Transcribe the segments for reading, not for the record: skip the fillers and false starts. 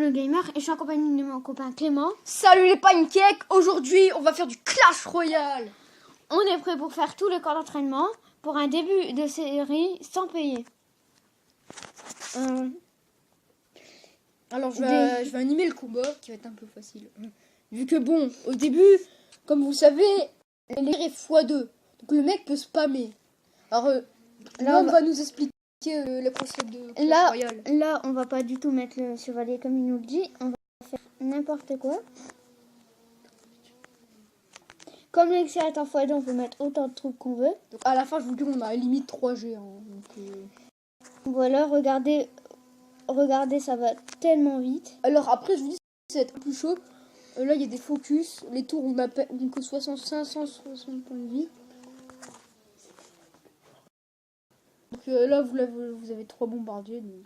le gamer et je suis en compagnie de mon copain Clément. Salut les pancakes. Aujourd'hui on va faire du Clash Royale. On est prêt pour faire tous les corps d'entraînement pour un début de série sans payer. Alors je vais animer le combat qui va être un peu facile. Vu que bon, au début, comme vous savez, les est x2. Donc le mec peut spammer. Alors là on va nous expliquer le concept de Clash Royale. Là, on va pas du tout mettre le chevalier comme il nous le dit. On va faire n'importe quoi. Comme l'élixir est en x2, on peut mettre autant de troupes qu'on veut. Donc à la fin, je vous dis, on a limite 3 géants. Voilà, regardez, ça va tellement vite. Alors après, je vous dis, ça va être plus chaud. Là, il y a des focus. Les tours, on a que 560 points de vie. Donc là, vous avez 3 bombardiers. Donc,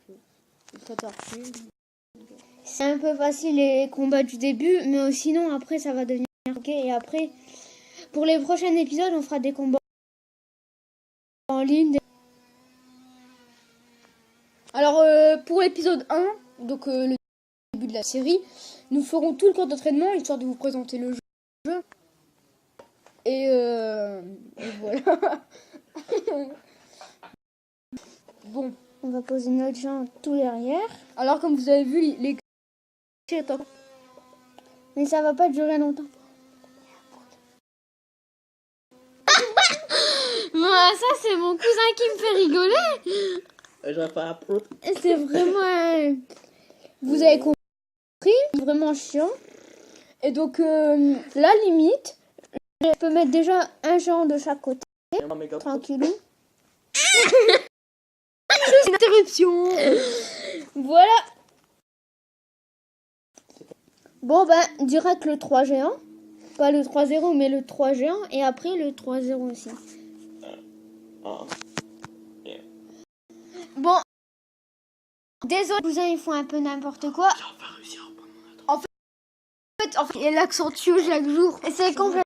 c'est un peu facile les combats du début, mais sinon, après, ça va devenir ok. Et après, pour les prochains épisodes, on fera des combats en ligne. Alors, pour l'épisode 1, donc le début de la série, nous ferons tout le camp d'entraînement, histoire de vous présenter le jeu. Et voilà. Bon. On va poser notre jambe tout derrière. Alors, comme vous avez vu, les... Mais ça va pas durer longtemps. Moi, ça, c'est mon cousin qui me fait rigoler. C'est vraiment... Vous avez compris? Vraiment chiant. Et donc, là, limite, je peux mettre déjà un géant de chaque côté. Tranquillou. c'est une interruption. Voilà. Bon, ben, direct le 3 géant. Pas le 3-0, mais le 3 géant. Et après, le 3-0 aussi. Bon. Désolé, cousins, ils font un peu n'importe quoi. En fait, il accentue chaque jour. C'est complètement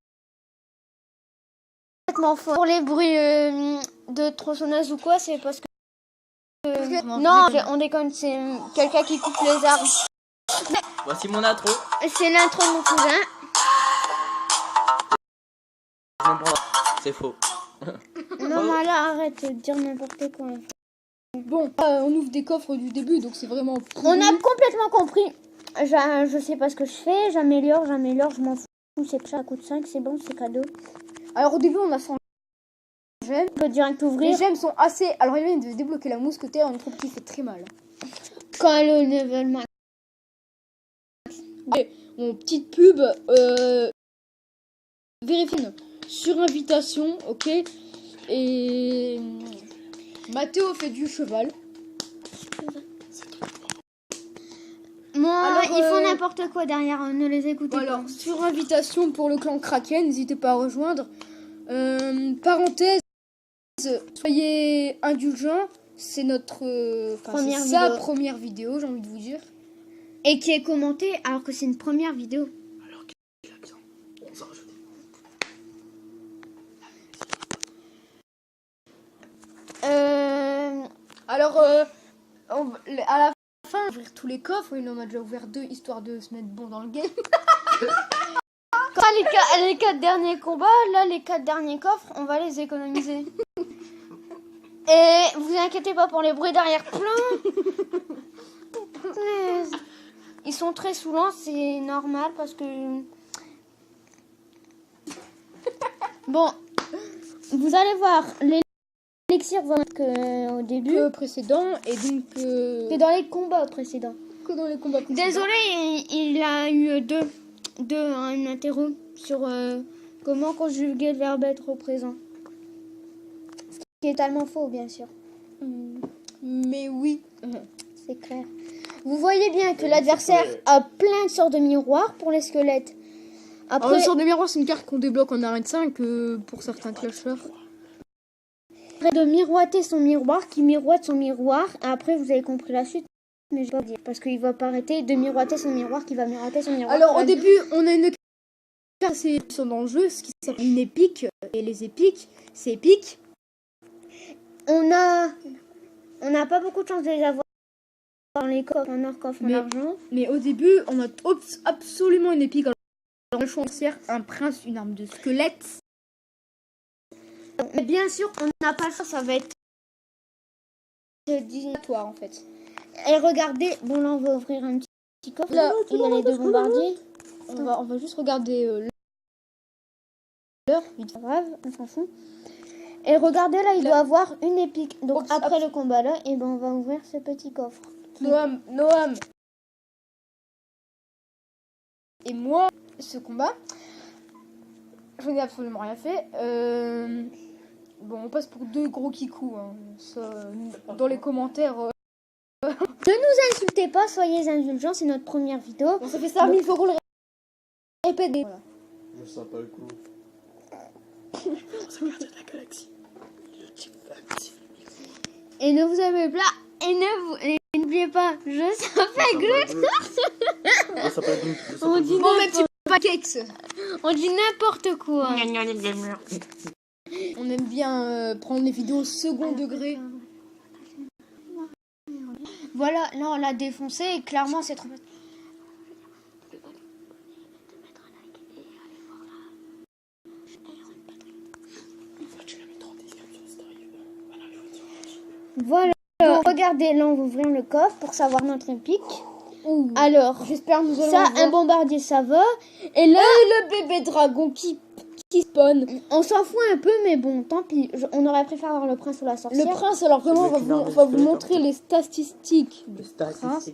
faux. Pour les bruits de tronçonneuse ou quoi, c'est parce que... non, on déconne, c'est quelqu'un qui coupe les arbres. Voici mon intro. C'est l'intro de mon cousin. C'est faux. Non, mais là, arrête de dire n'importe quoi. Bon, on ouvre des coffres du début, donc c'est vraiment... On a complètement compris. Je sais pas ce que je fais, j'améliore, je m'en fous. C'est que ça coûte 5, c'est bon, c'est cadeau. Alors au début, on a 100 gemmes. On peut direct ouvrir. Les gemmes sont assez... Alors il vient de débloquer la mousquetaire, une troupe qui fait très mal. Quand elle est au level max. Okay. Mon petite pub, vérifie sur invitation, ok. Et Mathéo fait du cheval. Moi, alors, ils font n'importe quoi derrière, ne les écoutez pas. Alors, sur invitation pour le clan Kraken, n'hésitez pas à rejoindre. Parenthèse, soyez indulgents, c'est notre première vidéo, j'ai envie de vous dire. Et qui est commentée alors que c'est une première vidéo. Alors qu'il a bien 11 ans, je dis. Alors, à la fin, on va ouvrir tous les coffres. Il en a déjà ouvert 2, histoire de se mettre bon dans le game. Quand les 4 derniers combats, là, les 4 derniers coffres, on va les économiser. Et vous inquiétez pas pour les bruits derrière plein. Ils sont très saoulants, c'est normal parce que... Bon, vous allez voir, l'élixir va être au début. Précédent, et donc... Que dans les combats précédents. Que dans les combats précédents. Désolé, il a eu un interro sur comment conjuguer le verbe être au présent. Ce qui est tellement faux, bien sûr. Mais oui. C'est clair. Vous voyez bien que l'adversaire a plein de sorts de miroirs pour les squelettes. Après, le sort de miroir, c'est une carte qu'on débloque en arène 5 pour certains clashers. De miroiter son miroir, qui miroite son miroir. Après, vous avez compris la suite, mais je vais pas dire. Parce qu'il va pas arrêter de miroiter son miroir, qui va miroiter son miroir. Alors, au début, on a une carte dans le jeu, ce qui s'appelle une épique. Et les épiques, c'est épique. On n'a pas beaucoup de chance de les avoir. dans les coffres en or, coffre en argent. Mais au début, on a absolument une épique. Alors, le choix, on sert un prince, une arme de squelette. Mais bien sûr, on n'a pas le choix, ça va être Toi, en fait. Et regardez, bon là on va ouvrir un petit coffre. Là, Il y a les deux bombardiers. On va juste regarder l'heure. C'est pas grave, on s'en fout. Et regardez là, il doit avoir une épique. Donc après le combat là, et ben on va ouvrir ce petit coffre. Noam et moi, ce combat, je n'ai absolument rien fait. Bon, on passe pour deux gros kikous. Hein. Ça, dans les commentaires. Ne nous insultez pas, soyez indulgents, c'est notre première vidéo. Bon, ça fait ça, mais il faut qu'on le répète. Voilà. Je sens pas le coup. Ça vient de la galaxie. Et ne vous aimez pas, et n'oubliez pas, je s'appelle Groot. On dit on dit n'importe quoi. On aime bien prendre les vidéos second degré. Voilà, là on l'a défoncé et clairement c'est trop. Voilà, regardez, là on va ouvrir le coffre pour savoir notre épique. Alors, j'espère nous allons ça, voir. un bombardier ça va. Et là, le bébé dragon qui spawn. On s'en fout un peu, mais bon, tant pis. On aurait préféré avoir le prince ou la sorcière. Le prince, alors vraiment, on va vous montrer les statistiques du prince.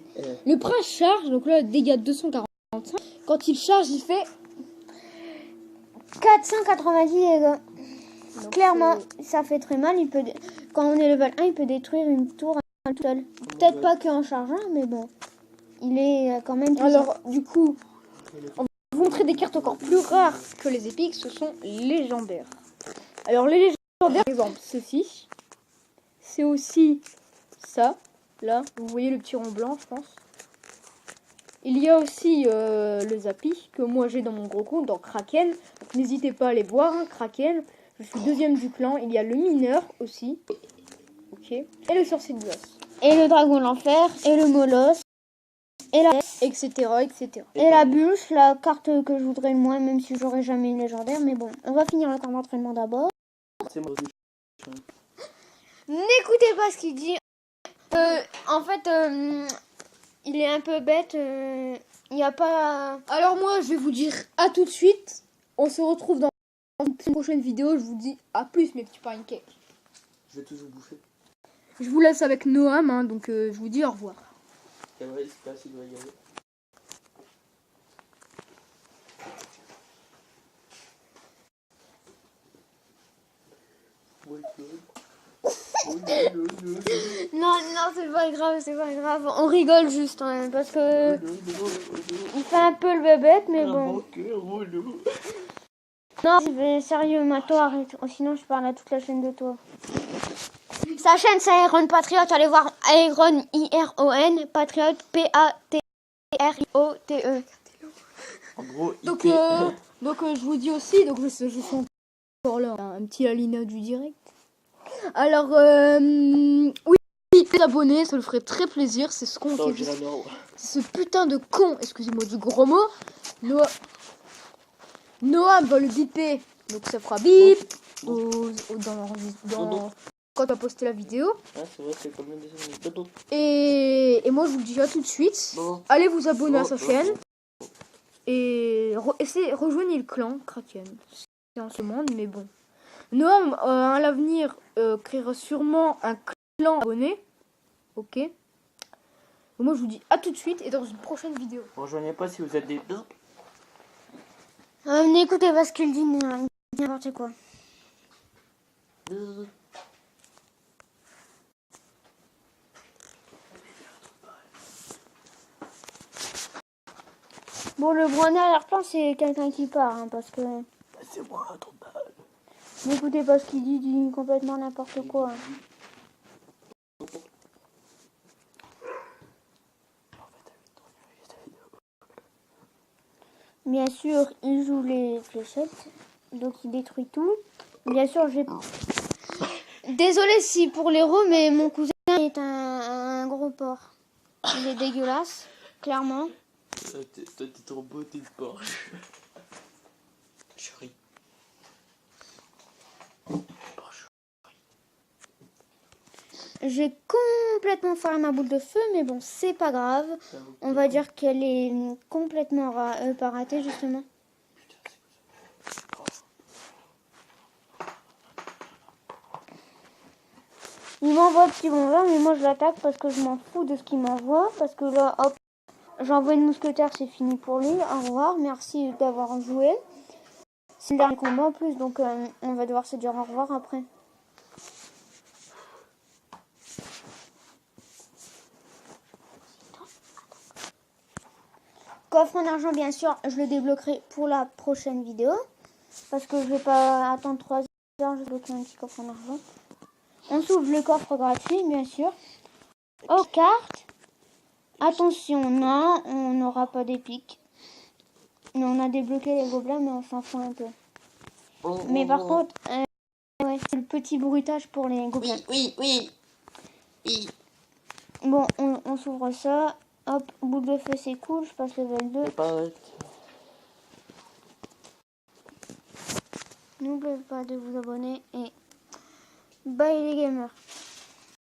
Le prince charge, donc là, dégâts 245. Quand il charge, il fait 490 dégâts. Donc, clairement, ça fait très mal. Il peut, quand on est level 1, il peut détruire une tour à tout seul. Peut-être pas qu'en chargeant, mais bon. Il est quand même... Alors, du coup, on va vous montrer des cartes encore plus rares que les épiques. Ce sont légendaires. Alors, les légendaires, par exemple, ceci. C'est aussi ça. Là, vous voyez le petit rond blanc, je pense. Il y a aussi le Zappy, que moi j'ai dans mon gros compte, dans Kraken. Donc, n'hésitez pas à aller voir, hein, Kraken. Je suis deuxième du clan. Il y a le mineur aussi. Ok. Et le sorcier de glace. Et le dragon de l'enfer. Et le molosse. Et la... etc. etc. Et la bûche, la carte que je voudrais le moins, même si j'aurais jamais une légendaire. Mais bon, on va finir le camp d'entraînement d'abord. N'écoutez pas ce qu'il dit. En fait, il est un peu bête. Il n'y a pas... Alors moi, je vais vous dire à tout de suite. On se retrouve dans une prochaine vidéo. Je vous dis à plus, mes petits pancakes. Je vais tous vous bouffer. Je vous laisse avec Noam, hein, donc je vous dis au revoir. C'est vrai, c'est pas s'il doit y aller. Non, c'est pas grave, c'est pas grave. On rigole juste, hein, parce que... Il fait un peu le bébête, mais bon. Non, mais sérieux, Mato, arrête. Sinon, je parle à toute la chaîne de toi. Sa chaîne, c'est Iron Patriot. Allez voir Iron, I-R-O-N, Patriot, P-A-T-R-I-O-T-E. En gros, donc je vous dis aussi, donc je suis encore là, un petit alinéa du direct. Alors, oui, les abonnés, ça le ferait très plaisir. C'est ce con qui est juste... C'est ce putain de con, excusez-moi du gros mot. Noam va le biper, donc ça fera bip dans quand tu as posté la vidéo. Ah, c'est vrai, c'est combien de et moi je vous le dis à tout de suite. Allez vous abonner à sa chaîne. Et rejoignez le clan Kraken. C'est en ce monde, mais bon. Noam, à l'avenir, créera sûrement un clan abonné. Ok. Donc moi je vous dis à tout de suite et dans une prochaine vidéo. Rejoignez pas si vous êtes des... N'écoutez pas ce qu'il dit, n'importe quoi. Bon, le bruit à l'arrière-plan, c'est quelqu'un qui part, hein, parce que... C'est moi, ton balle. N'écoutez pas ce qu'il dit, il dit complètement n'importe quoi. Bien sûr, il joue les fléchettes, donc il détruit tout. Bien sûr, j'ai... Désolée si pour l'héros, mais mon cousin est un gros porc. Il est dégueulasse, clairement. Toi, t'es trop beau, t'es Porsche. Chérie. Porsche. J'ai complètement foiré ma boule de feu, mais bon, c'est pas grave. On va dire qu'elle est complètement pas ratée, justement. Il m'envoie le petit bonjour, mais moi je l'attaque parce que je m'en fous de ce qu'il m'envoie. Parce que là, hop, j'envoie une mousquetaire, c'est fini pour lui. Au revoir, merci d'avoir joué. C'est le dernier combat en plus, donc on va devoir se dire au revoir après. Coffre en argent, bien sûr, je le débloquerai pour la prochaine vidéo. Parce que je vais pas attendre 3 heures, je débloquerai un petit coffre en argent. On s'ouvre le coffre gratuit, bien sûr. Aux cartes. Attention, non, on n'aura pas d'épique. Mais on a débloqué les gobelins, mais on s'en fout un peu. Mais par contre, ouais, c'est le petit bruitage pour les gobelins. Oui. Bon, on s'ouvre ça. Hop, boule de feu, c'est cool, je passe level 2. N'oubliez pas de vous abonner et bye les gamers.